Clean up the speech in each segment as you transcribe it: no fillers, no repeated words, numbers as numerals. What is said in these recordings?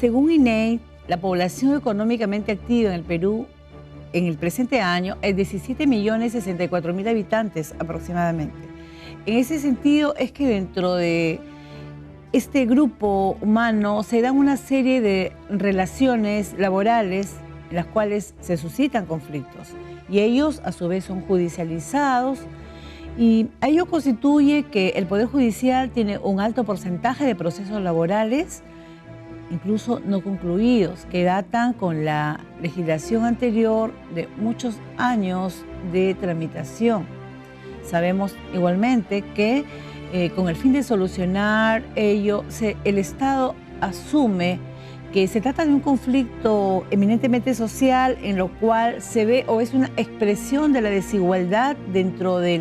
Según INEI, la población económicamente activa en el Perú en el presente año es 17.064.000 habitantes aproximadamente. En ese sentido es que dentro de este grupo humano se dan una serie de relaciones laborales en las cuales se suscitan conflictos y ellos a su vez son judicializados, y ello constituye que el Poder Judicial tiene un alto porcentaje de procesos laborales, incluso no concluidos, que datan con la legislación anterior de muchos años de tramitación. Sabemos igualmente que con el fin de solucionar ello, el Estado asume que se trata de un conflicto eminentemente social en lo cual se ve o es una expresión de la desigualdad dentro de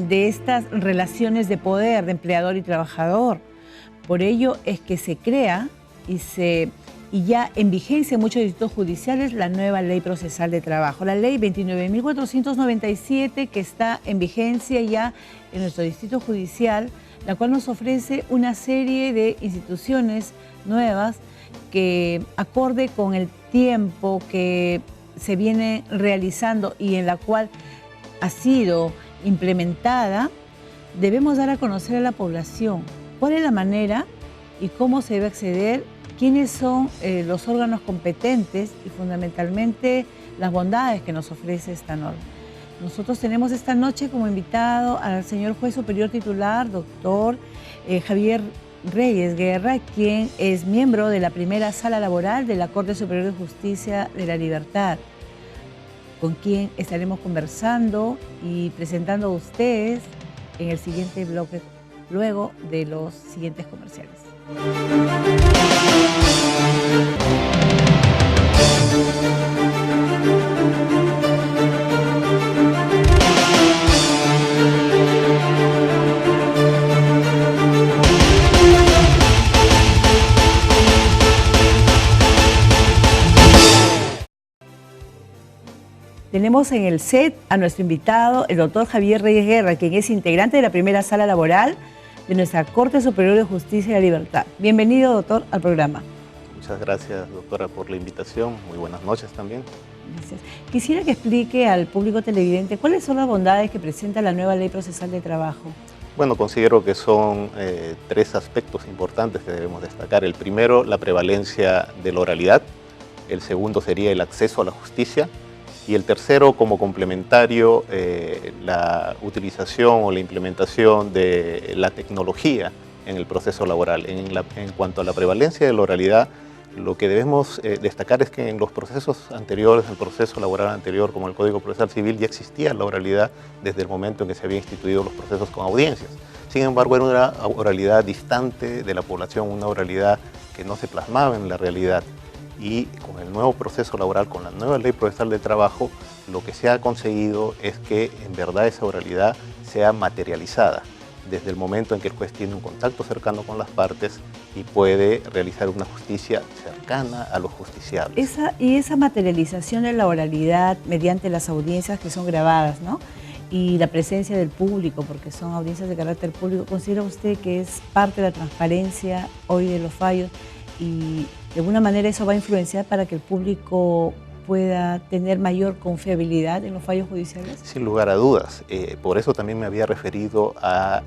estas relaciones de poder de empleador y trabajador. Por ello es que se crea y ya en vigencia en muchos distritos judiciales la nueva Ley Procesal de Trabajo, la Ley 29.497, que está en vigencia ya en nuestro distrito judicial, la cual nos ofrece una serie de instituciones nuevas que, acorde con el tiempo que se viene realizando y en la cual ha sido implementada, debemos dar a conocer a la población cuál es la manera y cómo se debe acceder, quiénes son los órganos competentes y fundamentalmente las bondades que nos ofrece esta norma. Nosotros tenemos esta noche como invitado al señor juez superior titular, doctor Javier Reyes Guerra, quien es miembro de la primera sala laboral de la Corte Superior de Justicia de la Libertad, con quien estaremos conversando y presentando a ustedes en el siguiente bloque, luego de los siguientes comerciales. Tenemos en el set a nuestro invitado, el doctor Javier Reyes Guerra, quien es integrante de la primera sala laboral de nuestra Corte Superior de Justicia y la Libertad. Bienvenido, doctor, al programa. Muchas gracias, doctora, por la invitación. Muy buenas noches también. Gracias. Quisiera que explique al público televidente cuáles son las bondades que presenta la nueva Ley Procesal de Trabajo. Bueno, considero que son tres aspectos importantes que debemos destacar. El primero, la prevalencia de la oralidad. El segundo sería el acceso a la justicia. Y el tercero, como complementario, la utilización o la implementación de la tecnología en el proceso laboral. En cuanto a la prevalencia de la oralidad, lo que debemos destacar es que en los procesos anteriores, en el proceso laboral anterior, como el Código Procesal Civil, ya existía la oralidad desde el momento en que se habían instituido los procesos con audiencias. Sin embargo, era una oralidad distante de la población, una oralidad que no se plasmaba en la realidad. Y con el nuevo proceso laboral, con la nueva Ley Procesal de Trabajo, lo que se ha conseguido es que en verdad esa oralidad sea materializada desde el momento en que el juez tiene un contacto cercano con las partes y puede realizar una justicia cercana a los justiciables. Esa materialización de la oralidad mediante las audiencias que son grabadas, ¿no?, y la presencia del público, porque son audiencias de carácter público, ¿considera usted que es parte de la transparencia hoy de los fallos y de alguna manera eso va a influenciar para que el público pueda tener mayor confiabilidad en los fallos judiciales? Sin lugar a dudas. Por eso también me había referido a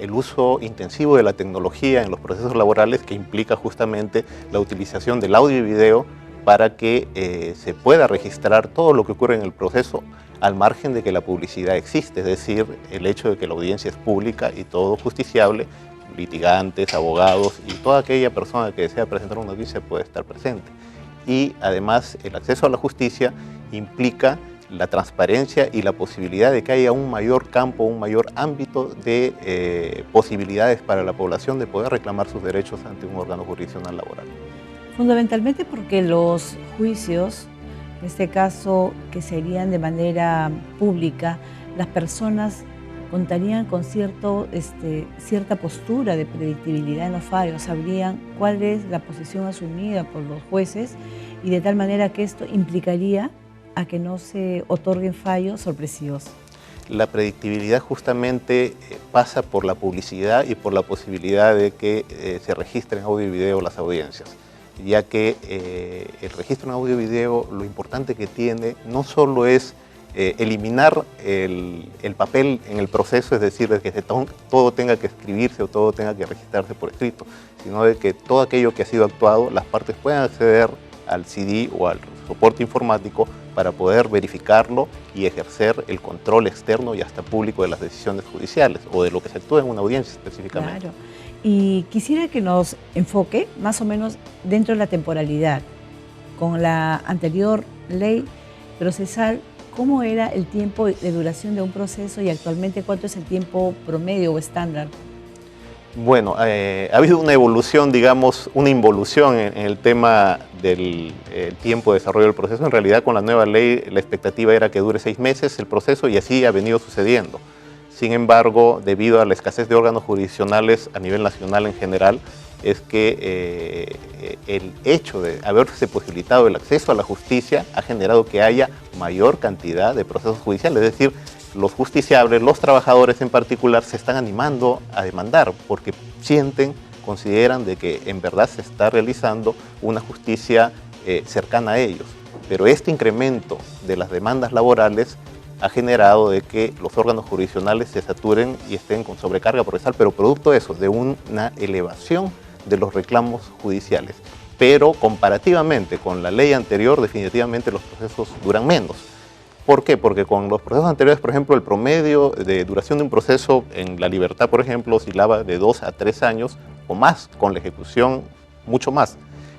el uso intensivo de la tecnología en los procesos laborales, que implica justamente la utilización del audio y video para que se pueda registrar todo lo que ocurre en el proceso, al margen de que la publicidad existe, es decir, el hecho de que la audiencia es pública y todo justiciable, litigantes, abogados y toda aquella persona que desea presentar una audiencia puede estar presente. Y además el acceso a la justicia implica la transparencia y la posibilidad de que haya un mayor campo, un mayor ámbito de posibilidades para la población de poder reclamar sus derechos ante un órgano jurisdiccional laboral. Fundamentalmente porque los juicios, en este caso que serían de manera pública, las personas contarían con cierta postura de predictibilidad en los fallos, sabrían cuál es la posición asumida por los jueces y de tal manera que esto implicaría a que no se otorguen fallos sorpresivos. La predictibilidad justamente pasa por la publicidad y por la posibilidad de que se registren audio y video las audiencias, ya que el registro en audio y video lo importante que tiene no solo es eliminar el papel en el proceso, es decir, de que todo tenga que escribirse o todo tenga que registrarse por escrito, sino de que todo aquello que ha sido actuado, las partes puedan acceder al CD o al soporte informático para poder verificarlo y ejercer el control externo y hasta público de las decisiones judiciales o de lo que se actúa en una audiencia específicamente. Claro. Y quisiera que nos enfoque más o menos dentro de la temporalidad. Con la anterior ley procesal, ¿cómo era el tiempo de duración de un proceso y actualmente cuánto es el tiempo promedio o estándar? Bueno, ha habido una evolución, digamos, una involución en el tema del tiempo de desarrollo del proceso. En realidad, con la nueva ley, la expectativa era que dure 6 meses el proceso y así ha venido sucediendo. Sin embargo, debido a la escasez de órganos jurisdiccionales a nivel nacional en general, es que el hecho de haberse posibilitado el acceso a la justicia ha generado que haya mayor cantidad de procesos judiciales, es decir, los justiciables, los trabajadores en particular, se están animando a demandar porque consideran de que en verdad se está realizando una justicia cercana a ellos. Pero este incremento de las demandas laborales ha generado de que los órganos jurisdiccionales se saturen y estén con sobrecarga procesal, pero producto de eso, de una elevación de los reclamos judiciales. Pero comparativamente con la ley anterior, definitivamente los procesos duran menos. ¿Por qué? Porque con los procesos anteriores, por ejemplo, el promedio de duración de un proceso en La Libertad, por ejemplo, oscilaba de 2 a 3 años o más, con la ejecución mucho más.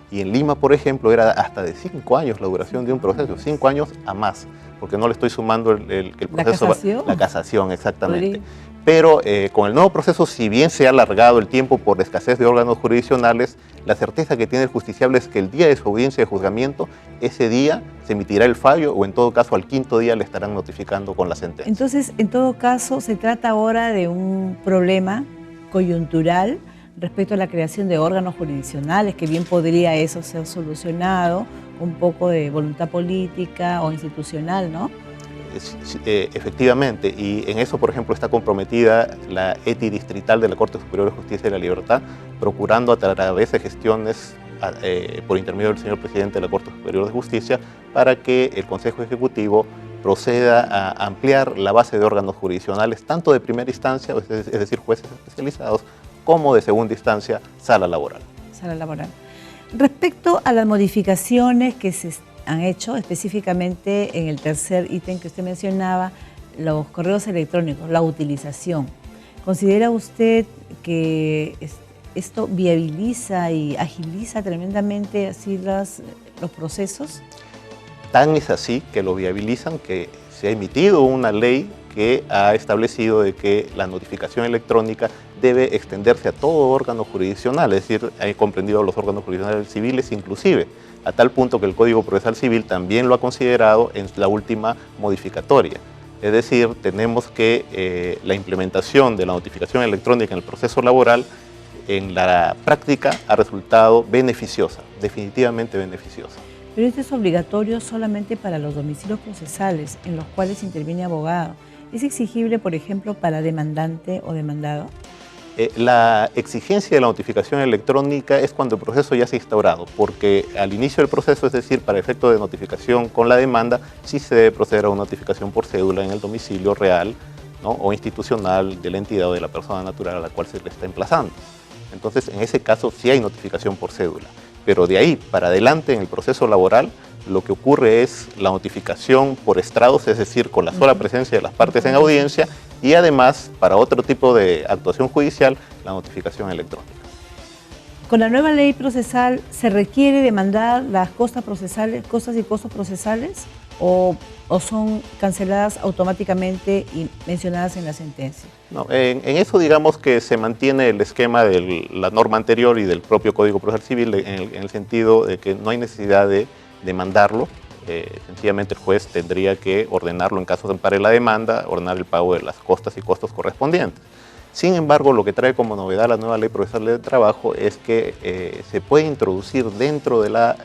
Y en Lima, por ejemplo, era hasta de 5 años la duración de un proceso, 5 años a más, porque no le estoy sumando el proceso. ¿La casación? La casación, exactamente. Pero con el nuevo proceso, si bien se ha alargado el tiempo por la escasez de órganos jurisdiccionales, la certeza que tiene el justiciable es que el día de su audiencia de juzgamiento, ese día se emitirá el fallo o en todo caso al 5.º día le estarán notificando con la sentencia. Entonces, en todo caso, se trata ahora de un problema coyuntural respecto a la creación de órganos jurisdiccionales, que bien podría eso ser solucionado con un poco de voluntad política o institucional, ¿no? Efectivamente, y en eso, por ejemplo, está comprometida la ETI distrital de la Corte Superior de Justicia y la Libertad, procurando a través de gestiones por intermedio del señor presidente de la Corte Superior de Justicia para que el Consejo Ejecutivo proceda a ampliar la base de órganos jurisdiccionales, tanto de primera instancia, es decir, jueces especializados, como de segunda instancia, sala laboral. Sala laboral. Respecto a las modificaciones que se han hecho, específicamente en el tercer ítem que usted mencionaba, los correos electrónicos, la utilización. ¿Considera usted que esto viabiliza y agiliza tremendamente así los procesos? Tan es así que lo viabilizan que se ha emitido una ley que ha establecido de que la notificación electrónica debe extenderse a todo órgano jurisdiccional, es decir, ha comprendido los órganos jurisdiccionales civiles inclusive, a tal punto que el Código Procesal Civil también lo ha considerado en la última modificatoria. Es decir, tenemos que la implementación de la notificación electrónica en el proceso laboral en la práctica ha resultado beneficiosa, definitivamente beneficiosa. Pero esto es obligatorio solamente para los domicilios procesales en los cuales interviene abogado. ¿Es exigible, por ejemplo, para demandante o demandado? La exigencia de la notificación electrónica es cuando el proceso ya se ha instaurado, porque al inicio del proceso, es decir, para efecto de notificación con la demanda, sí se debe proceder a una notificación por cédula en el domicilio real, ¿no?, o institucional de la entidad o de la persona natural a la cual se le está emplazando. Entonces, en ese caso sí hay notificación por cédula, pero de ahí para adelante en el proceso laboral, lo que ocurre es la notificación por estrados, es decir, con la sola presencia de las partes en audiencia y además, para otro tipo de actuación judicial, la notificación electrónica. Con la nueva ley procesal, ¿se requiere demandar las costas y costos procesales o son canceladas automáticamente y mencionadas en la sentencia? No, en eso digamos que se mantiene el esquema de la norma anterior y del propio Código Procesal Civil en el sentido de que no hay necesidad de demandarlo, sencillamente el juez tendría que ordenarlo en caso de ampare la demanda, ordenar el pago de las costas y costos correspondientes. Sin embargo, lo que trae como novedad la nueva Ley Procesal de Trabajo es que se puede introducir dentro de la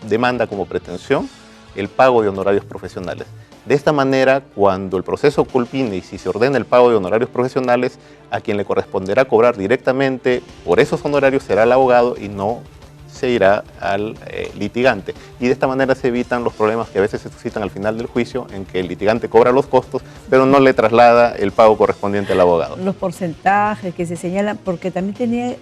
demanda como pretensión el pago de honorarios profesionales. De esta manera, cuando el proceso culmine y si se ordena el pago de honorarios profesionales, a quien le corresponderá cobrar directamente por esos honorarios será el abogado y no se irá al litigante. Y de esta manera se evitan los problemas que a veces se suscitan al final del juicio, en que el litigante cobra los costos, pero no le traslada el pago correspondiente al abogado. Los porcentajes que se señalan, porque también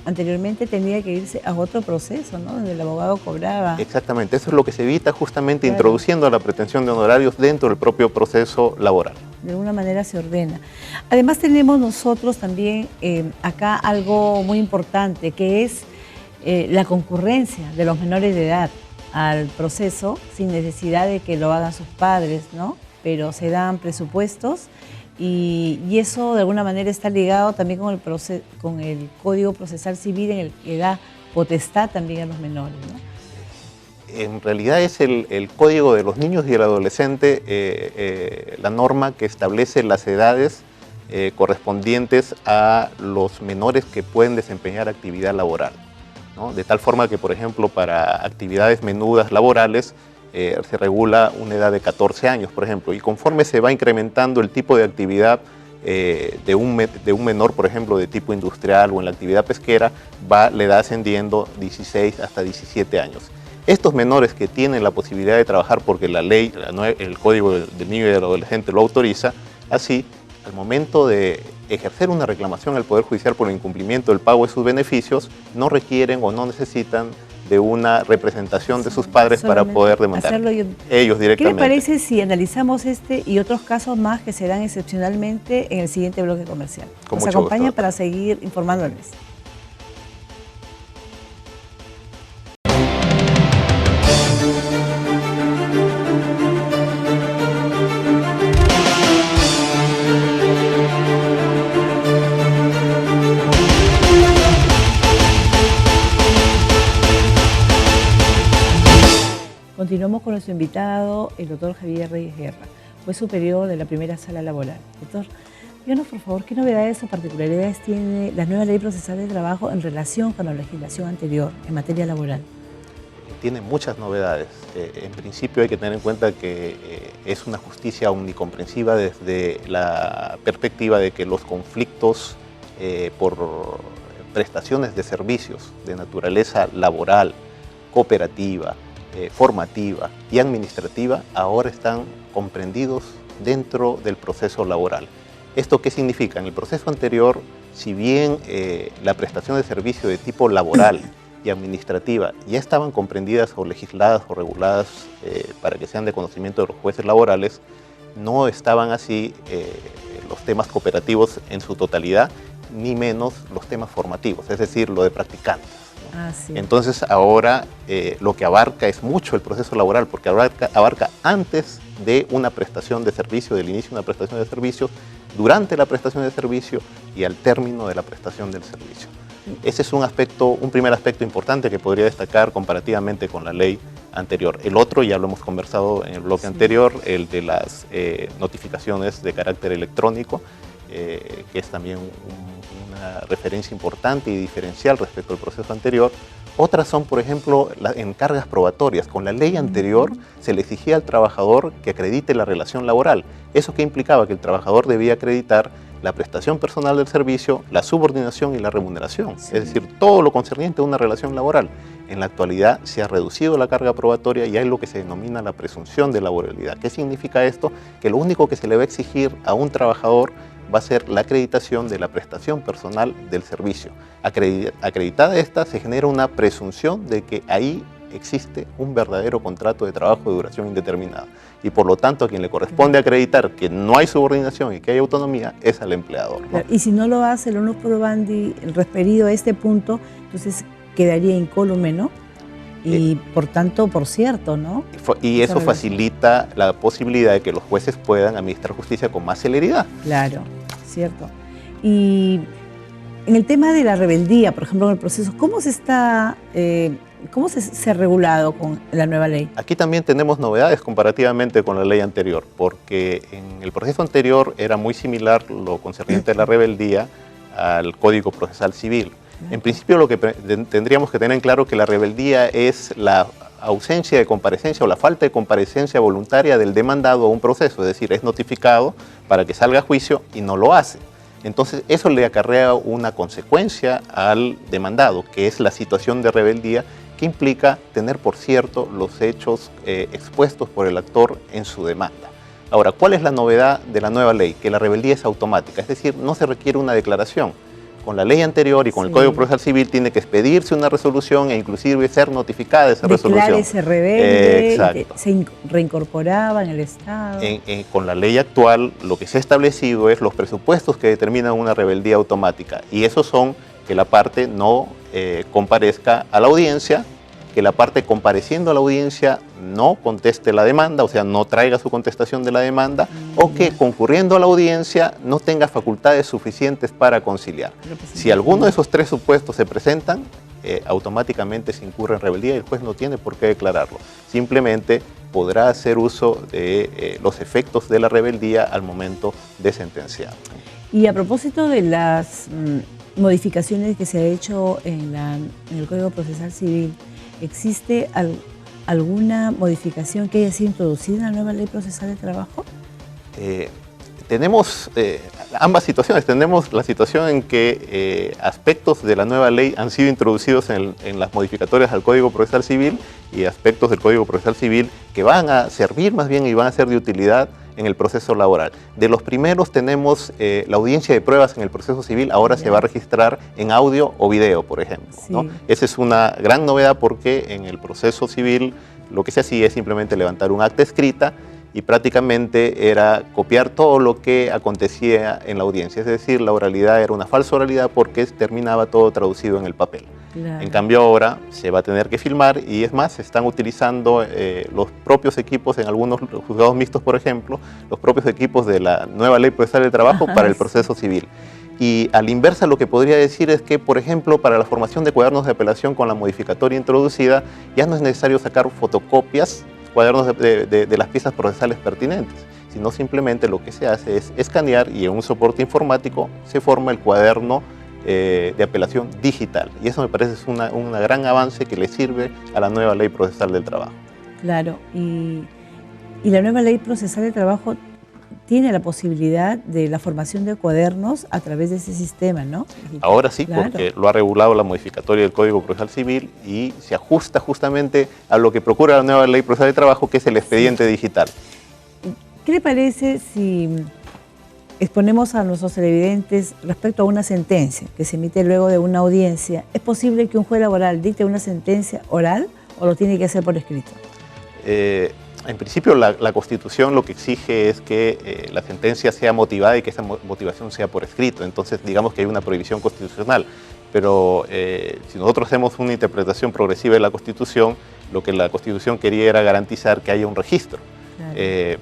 anteriormente tenía que irse a otro proceso, ¿no? Donde el abogado cobraba. Exactamente, eso es lo que se evita justamente introduciendo la pretensión de honorarios dentro del propio proceso laboral. De alguna manera se ordena. Además tenemos nosotros también acá algo muy importante, que es la concurrencia de los menores de edad al proceso sin necesidad de que lo hagan sus padres, ¿no? Pero se dan presupuestos y eso de alguna manera está ligado también con el Código Procesal Civil, en el que da potestad también a los menores, ¿no? En realidad es el Código de los Niños y el Adolescente, la norma que establece las edades correspondientes a los menores que pueden desempeñar actividad laboral, ¿no? De tal forma que, por ejemplo, para actividades menudas laborales se regula una edad de 14 años, por ejemplo, y conforme se va incrementando el tipo de actividad de un menor, por ejemplo, de tipo industrial o en la actividad pesquera, va la edad ascendiendo 16 hasta 17 años. Estos menores que tienen la posibilidad de trabajar porque la ley, el Código del Niño y del Adolescente lo autoriza, así, al momento de ejercer una reclamación al Poder Judicial por el incumplimiento del pago de sus beneficios, no requieren o no necesitan de una representación de sus padres para poder demandar ellos directamente. ¿Qué le parece si analizamos este y otros casos más que se dan excepcionalmente en el siguiente bloque comercial? Nos acompaña para seguir informándoles. Continuamos con nuestro invitado, el doctor Javier Reyes Guerra, juez superior de la primera sala laboral. Doctor, díganos por favor, ¿qué novedades o particularidades tiene la nueva ley procesal de trabajo en relación con la legislación anterior en materia laboral? Tiene muchas novedades. En principio hay que tener en cuenta que es una justicia omnicomprensiva desde la perspectiva de que los conflictos por prestaciones de servicios de naturaleza laboral, cooperativa, formativa y administrativa ahora están comprendidos dentro del proceso laboral. ¿Esto qué significa? En el proceso anterior, si bien la prestación de servicio de tipo laboral y administrativa ya estaban comprendidas o legisladas o reguladas para que sean de conocimiento de los jueces laborales, no estaban así los temas cooperativos en su totalidad, ni menos los temas formativos, es decir, lo de practicantes. Sí. Entonces ahora lo que abarca es mucho el proceso laboral, porque abarca antes de una prestación de servicio, del inicio de una prestación de servicio, durante la prestación de servicio y al término de la prestación del servicio. Ese es un primer aspecto importante que podría destacar comparativamente con la ley anterior. El otro, ya lo hemos conversado en el bloque anterior, el de las notificaciones de carácter electrónico, que es también una referencia importante y diferencial respecto al proceso anterior. Otras son, por ejemplo, las encargas probatorias. Con la ley anterior se le exigía al trabajador que acredite la relación laboral. ¿Eso qué implicaba? Que el trabajador debía acreditar la prestación personal del servicio, la subordinación y la remuneración. Sí. Es decir, todo lo concerniente a una relación laboral. En la actualidad se ha reducido la carga probatoria y hay lo que se denomina la presunción de laboralidad. ¿Qué significa esto? Que lo único que se le va a exigir a un trabajador va a ser la acreditación de la prestación personal del servicio. Acreditada esta, se genera una presunción de que ahí existe un verdadero contrato de trabajo de duración indeterminada. Y por lo tanto, a quien le corresponde acreditar que no hay subordinación y que hay autonomía es al empleador, ¿no? Y si no lo hace el onus probandi referido a este punto, entonces quedaría incólume, ¿no? Y por tanto, por cierto, ¿no? Y eso facilita la posibilidad de que los jueces puedan administrar justicia con más celeridad. Claro, cierto. Y en el tema de la rebeldía, por ejemplo, en el proceso, ¿cómo se ha regulado con la nueva ley? Aquí también tenemos novedades comparativamente con la ley anterior, porque en el proceso anterior era muy similar lo concerniente a la rebeldía al Código Procesal Civil. En principio, lo que tendríamos que tener en claro es que la rebeldía es la ausencia de comparecencia o la falta de comparecencia voluntaria del demandado a un proceso, es decir, es notificado para que salga a juicio y no lo hace. Entonces, eso le acarrea una consecuencia al demandado, que es la situación de rebeldía, que implica tener por cierto los hechos expuestos por el actor en su demanda. Ahora, ¿cuál es la novedad de la nueva ley? Que la rebeldía es automática, es decir, no se requiere una declaración. Con la ley anterior y con el Código Procesal Civil tiene que expedirse una resolución e inclusive ser notificada esa resolución. Declárese rebelde, se reincorporaba en el Estado. Con la ley actual lo que se ha establecido es los presupuestos que determinan una rebeldía automática, y esos son que la parte no comparezca a la audiencia, que la parte compareciendo a la audiencia no conteste la demanda, o sea, no traiga su contestación de la demanda, o que concurriendo a la audiencia no tenga facultades suficientes para conciliar. Si alguno de esos tres supuestos se presentan, automáticamente se incurre en rebeldía y el juez no tiene por qué declararlo. Simplemente podrá hacer uso de los efectos de la rebeldía al momento de sentenciar. Y a propósito de las modificaciones que se ha hecho en el Código Procesal Civil, ¿existe alguna modificación que haya sido introducida en la nueva Ley Procesal de Trabajo? Tenemos ambas situaciones. Tenemos la situación en que aspectos de la nueva ley han sido introducidos en las modificatorias al Código Procesal Civil y aspectos del Código Procesal Civil que van a servir más bien y van a ser de utilidad en el proceso laboral. De los primeros tenemos la audiencia de pruebas en el proceso civil, ahora se va a registrar en audio o video, por ejemplo, ¿no? Esa es una gran novedad porque en el proceso civil lo que se hacía es simplemente levantar un acta escrita y prácticamente era copiar todo lo que acontecía en la audiencia, es decir, la oralidad era una falsa oralidad porque terminaba todo traducido en el papel. Claro. En cambio ahora se va a tener que filmar y es más, se están utilizando los propios equipos en algunos juzgados mixtos, por ejemplo, los propios equipos de la nueva Ley Procesal de Trabajo para el proceso civil. Y a la inversa lo que podría decir es que, por ejemplo, para la formación de cuadernos de apelación con la modificatoria introducida, ya no es necesario sacar fotocopias, cuadernos de las piezas procesales pertinentes, sino simplemente lo que se hace es escanear y en un soporte informático se forma el cuaderno de apelación digital. Y eso me parece es un gran avance que le sirve a la nueva Ley Procesal del Trabajo. Claro, y la nueva Ley Procesal del Trabajo tiene la posibilidad de la formación de cuadernos a través de ese sistema, ¿no? Ahora sí, claro, porque lo ha regulado la modificatoria del Código Procesal Civil y se ajusta justamente a lo que procura la nueva Ley Procesal de Trabajo, que es el expediente digital. ¿Qué le parece si exponemos a nuestros televidentes respecto a una sentencia que se emite luego de una audiencia? ¿Es posible que un juez laboral dicte una sentencia oral o lo tiene que hacer por escrito? En principio, la Constitución lo que exige es que la sentencia sea motivada y que esa motivación sea por escrito. Entonces, digamos que hay una prohibición constitucional. Pero si nosotros hacemos una interpretación progresiva de la Constitución, lo que la Constitución quería era garantizar que haya un registro. Claro.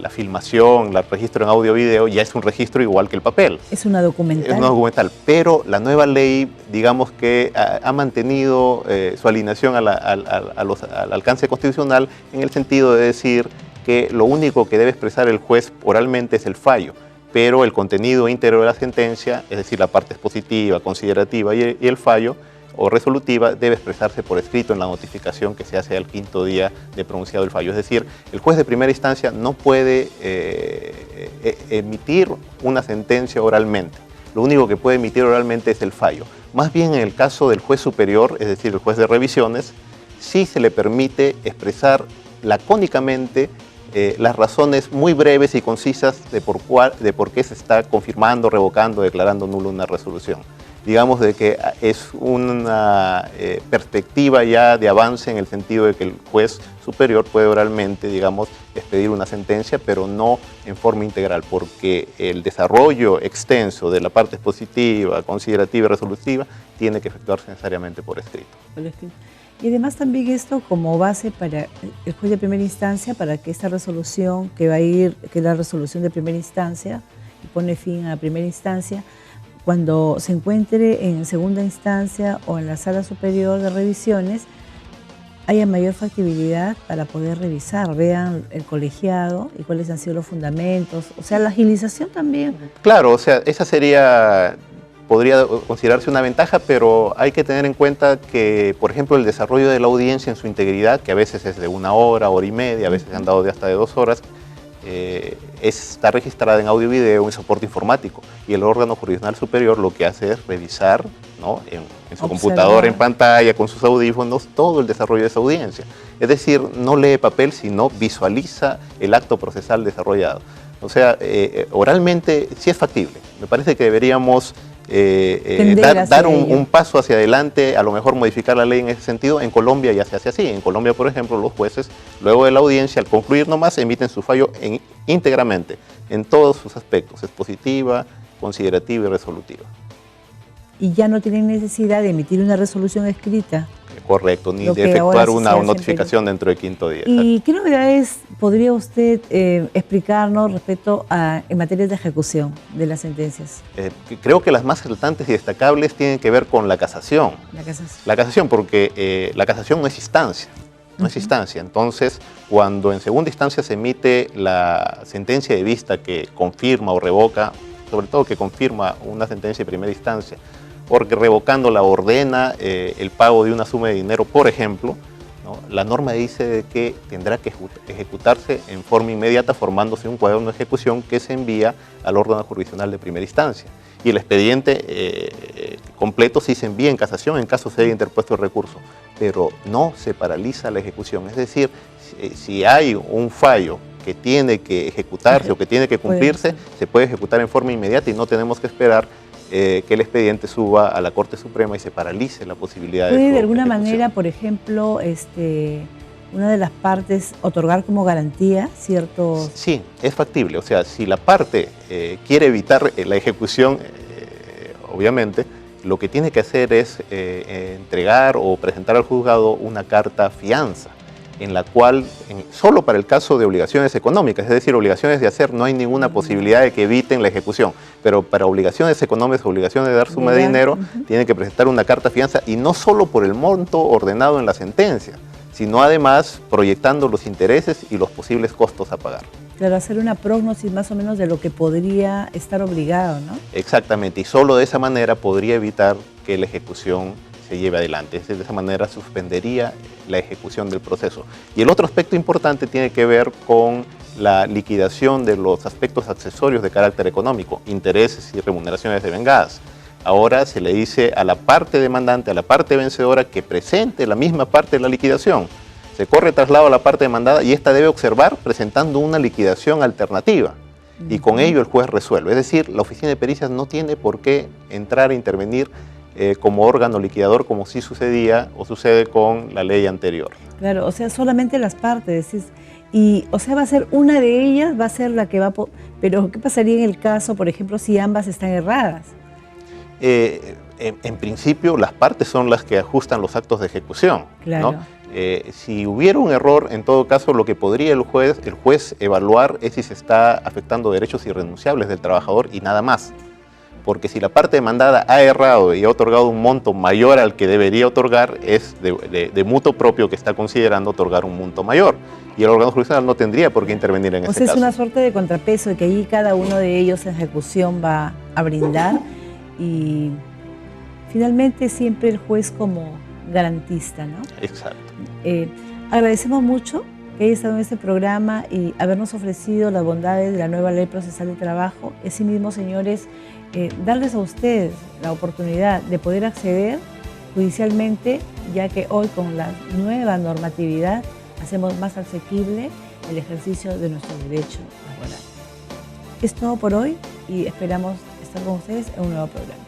La filmación, el registro en audio-video ya es un registro igual que el papel. Es una documental. Es una documental, pero la nueva ley, digamos que ha mantenido su alineación al alcance constitucional en el sentido de decir que lo único que debe expresar el juez oralmente es el fallo, pero el contenido íntegro de la sentencia, es decir, la parte expositiva, considerativa y el fallo, o resolutiva, debe expresarse por escrito en la notificación que se hace al 5º día de pronunciado el fallo. Es decir, el juez de primera instancia no puede emitir una sentencia oralmente. Lo único que puede emitir oralmente es el fallo. Más bien en el caso del juez superior, es decir, el juez de revisiones, sí se le permite expresar lacónicamente las razones muy breves y concisas de por qué se está confirmando, revocando, declarando nula una resolución. Digamos de que es una perspectiva ya de avance en el sentido de que el juez superior puede oralmente, digamos, expedir una sentencia, pero no en forma integral, porque el desarrollo extenso de la parte expositiva, considerativa y resolutiva tiene que efectuarse necesariamente por escrito. Y además también esto como base para el juez de primera instancia, para que esta resolución que va a ir, que es la resolución de primera instancia, y pone fin a la primera instancia, cuando se encuentre en segunda instancia o en la sala superior de revisiones, haya mayor factibilidad para poder revisar, vean el colegiado y cuáles han sido los fundamentos, o sea, la agilización también. Claro, o sea, esa sería, podría considerarse una ventaja, pero hay que tener en cuenta que, por ejemplo, el desarrollo de la audiencia en su integridad, que a veces es de 1 hora, hora y media, a veces han dado de hasta de 2 horas, está registrada en audio y video en soporte informático, y el órgano jurisdiccional superior lo que hace es revisar, ¿no?, en su computadora, en pantalla, con sus audífonos, todo el desarrollo de esa audiencia. Es decir, no lee papel, sino visualiza el acto procesal desarrollado. O sea, oralmente sí es factible. Me parece que deberíamos dar un paso hacia adelante, a lo mejor modificar la ley en ese sentido. En Colombia ya se hace así. En Colombia, por ejemplo, los jueces, luego de la audiencia, al concluir nomás, emiten su fallo íntegramente, en todos sus aspectos, expositiva, considerativa y resolutiva. Y ya no tienen necesidad de emitir una resolución escrita. Correcto, ni de efectuar una notificación dentro del 5.º día. ¿Y qué novedades podría usted explicarnos respecto en materia de ejecución de las sentencias? Creo que las más resaltantes y destacables tienen que ver con la casación. La casación, porque la casación no es instancia. No es instancia. Entonces, cuando en segunda instancia se emite la sentencia de vista que confirma o revoca, sobre todo que confirma una sentencia de primera instancia, porque revocándola ordena el pago de una suma de dinero, por ejemplo, ¿no?, la norma dice que tendrá que ejecutarse en forma inmediata, formándose un cuaderno de ejecución que se envía al órgano jurisdiccional de primera instancia. Y el expediente completo sí se envía en casación en caso se haya interpuesto el recurso, pero no se paraliza la ejecución. Es decir, si hay un fallo que tiene que ejecutarse o que tiene que cumplirse, se puede ejecutar en forma inmediata y no tenemos que esperar que el expediente suba a la Corte Suprema y se paralice la posibilidad ¿Puede de alguna manera, por ejemplo, una de las partes otorgar como garantía ciertos...? Sí, es factible. O sea, si la parte quiere evitar la ejecución, obviamente, lo que tiene que hacer es entregar o presentar al juzgado una carta fianza, en la cual, solo para el caso de obligaciones económicas, es decir, obligaciones de hacer, no hay ninguna posibilidad de que eviten la ejecución, pero para obligaciones económicas, obligaciones de dar suma de dinero, tienen que presentar una carta fianza, y no solo por el monto ordenado en la sentencia, sino además proyectando los intereses y los posibles costos a pagar. Claro, hacer una prognosis más o menos de lo que podría estar obligado, ¿no? Exactamente, y solo de esa manera podría evitar que la ejecución se lleve adelante. De esa manera suspendería la ejecución del proceso. Y el otro aspecto importante tiene que ver con la liquidación de los aspectos accesorios de carácter económico, intereses y remuneraciones devengadas. Ahora se le dice a la parte demandante, a la parte vencedora, que presente la misma parte de la liquidación. Se corre traslado a la parte demandada y ésta debe observar presentando una liquidación alternativa. Y con ello el juez resuelve. Es decir, la oficina de pericias no tiene por qué entrar a intervenir como órgano liquidador, como sí sucedía o sucede con la ley anterior. Claro, o sea, solamente las partes. Y, o sea, va a ser una de ellas, va a ser la que va a... Pero, ¿qué pasaría en el caso, por ejemplo, si ambas están erradas? En principio, las partes son las que ajustan los actos de ejecución, claro, ¿no? Si hubiera un error, en todo caso, lo que podría el juez evaluar es si se está afectando derechos irrenunciables del trabajador y nada más. Porque si la parte demandada ha errado y ha otorgado un monto mayor al que debería otorgar, es de mutuo propio que está considerando otorgar un monto mayor. Y el órgano jurisdiccional no tendría por qué intervenir en ese caso. O sea, es una suerte de contrapeso de que allí cada uno de ellos en ejecución va a brindar y finalmente siempre el juez como garantista, ¿no? Exacto. Agradecemos mucho que haya estado en este programa y habernos ofrecido las bondades de la nueva Ley Procesal de Trabajo. Asimismo, señores, darles a ustedes la oportunidad de poder acceder judicialmente, ya que hoy con la nueva normatividad hacemos más asequible el ejercicio de nuestro derecho laboral. Es todo por hoy y esperamos estar con ustedes en un nuevo programa.